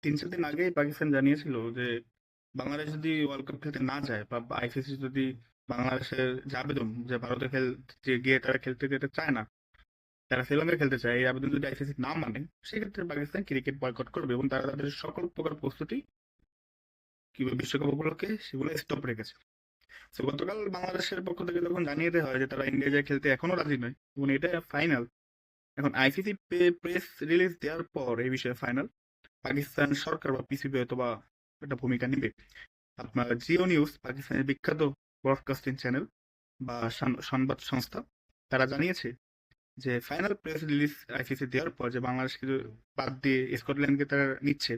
৩-৪ দিন আগেই পাকিস্তান জানিয়েছিল যে বাংলাদেশ যদি ওয়ার্ল্ড কাপ খেলতে না যায় বা আইসিসি যদি বাংলাদেশের যে আবেদন যে ভারতে যে গিয়ে তারা খেলতে যেতে চায় না, তারা শ্রীলঙ্কায় খেলতে চায়, এই আবেদন যদি আইসিসি না মানে সেক্ষেত্রে পাকিস্তান ক্রিকেট বয়কট করবে এবং তারা তাদের সকল প্রকার প্রস্তুতি কি বিশ্বকাপ উপলক্ষে সেগুলো স্টপ রেখেছে। তো গতকাল বাংলাদেশের পক্ষ থেকে যখন জানিয়ে দেওয়া হয় যে তারা ইন্ডিয়া যায় খেলতে এখনো রাজি নয় এবং এটা ফাইনাল, এখন আইসিসি প্রেস রিলিজ দেওয়ার পর এই বিষয়ে ফাইনাল পাকিস্তান সরকার বা পিসিবি হয়তো বা একটা ভূমিকা নিবে। আপনার জিও নিউজ, পাকিস্তানের বিখ্যাত ব্রডকাস্টিং চ্যানেল বা সংবাদ সংস্থা, তারা জানিয়েছে যে ফাইনাল প্রেস রিলিজ আইসিসি দেওয়ার পর যে বাংলাদেশকে বাদ দিয়ে স্কটল্যান্ডকে তারা নিচ্ছে,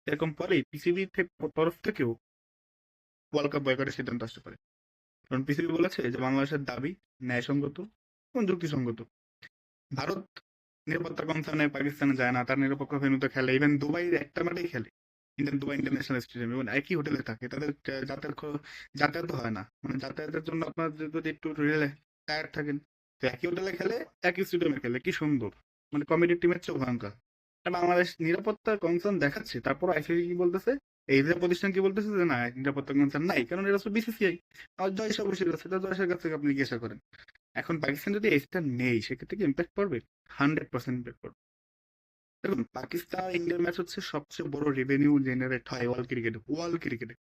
এরকম পরেই পিসিবি তরফ থেকেও ওয়ার্ল্ড কাপ বয়কটের সিদ্ধান্ত আসতে পারে। কারণ পিসিবি বলেছে যে বাংলাদেশের দাবি ন্যায়সঙ্গত এবং যুক্তিসঙ্গত। ভারত নিরাপত্তা কনসার্নে পাকিস্তানে যায় না, তার নিরপেক্ষ ভেন্যুতে খেলে, ইভেন দুবাইয়ের একটা মাঠেই খেলে, দুবাই ইন্টারন্যাশনাল স্টেডিয়াম, এবং একই হোটেলে থাকে, তাদের যাতায়াত হয় না, মানে যাতায়াতের জন্য আপনার যদি একটু রেলে টায়ার্ড থাকেন, তো একই হোটেলে খেলে, একই স্টেডিয়ামে খেলে, কি সুন্দর, মানে কমেডি টিমের চেয়ে ভয়ঙ্কর। আর বাংলাদেশ নিরাপত্তা কনসার্ন দেখাচ্ছে, তারপর আইসিসি কি বলতেছে, এই যে প্রতিষ্ঠান কি বলতেছে যে না, নিরাপত্তা কনসার্ন নাই, কারণ এটা হচ্ছে বিসিসিআই আর জয়শা বসে গেছে, জয়শের কাছ থেকে আপনি জিজ্ঞাসা করেন। এখন পাকিস্তান যদি এইটা নেই, সেক্ষেত্রে কি ইম্প্যাক্ট পড়বে? 100% ইম্প্যাক্ট পড়বে। দেখুন, পাকিস্তান ইন্ডিয়ার ম্যাচ হচ্ছে সবচেয়ে বড় রেভিনিউ জেনারেট হয় ওয়ার্ল্ড ক্রিকেটে।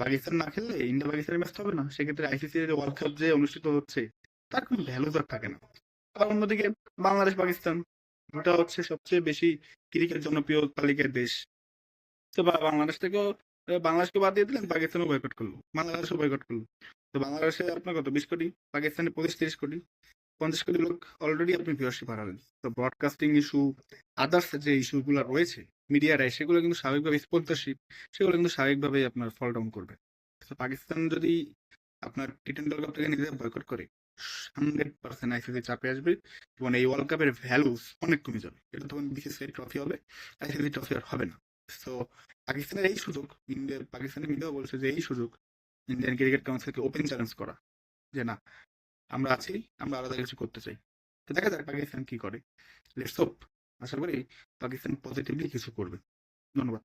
পাকিস্তান না খেললে ইন্ডিয়া পাকিস্তানের ম্যাচ হবে না, সেক্ষেত্রে আইসিসি এর ওয়ার্ল্ড কাপ যে অনুষ্ঠিত হচ্ছে তার কোনো ভ্যালু তো আর থাকে না। আবার অন্যদিকে বাংলাদেশ পাকিস্তান, ওটা হচ্ছে সবচেয়ে বেশি ক্রিকেট জনপ্রিয় তালিকার দেশ। তো বাংলাদেশ থেকেও বাংলাদেশকে বাদ দিয়ে দিলেন, পাকিস্তানও বয়কট করলো, বাংলাদেশও বয়কট করলো। তো বাংলাদেশে আপনার কত, 20 কোটি, পাকিস্তানে 25-30 কোটি, 50 কোটি লোক অলরেডি আপনি ভিউয়ারশিপ হারালেন। তো ব্রডকাস্টিং ইস্যু, আদার্স যে ইস্যুগুলো রয়েছে মিডিয়ারাই, সেগুলো কিন্তু স্বাভাবিকভাবে স্পন্সরশিপ, সেগুলো কিন্তু স্বাভাবিকভাবেই আপনার ফল ডাউন করবে। তো পাকিস্তান যদি আপনার টি-20 ওয়ার্ল্ড কাপ থেকে নিজে বয়কট করে, 100% আইসিসি চাপে আসবে এবং এই ওয়ার্ল্ড কাপের ভ্যালুস অনেক কমে যাবে। এটা তখন বিসিসিআই ট্রফি হবে, আইসিসি ট্রফি আর হবে না। তো পাকিস্তানের এই সুযোগ, পাকিস্তানের মিডিয়াও বলছে যে এই সুযোগ ইন্ডিয়ান ক্রিকেট কাউন্সিলকে ওপেন চ্যালেঞ্জ করা, যে না, আমরা আছি, আমরা আলাদা কিছু করতে চাই। তো দেখা যাক পাকিস্তান কি করে। লেটস হোপ, আশা করি পাকিস্তান পজিটিভলি কিছু করবে। ধন্যবাদ।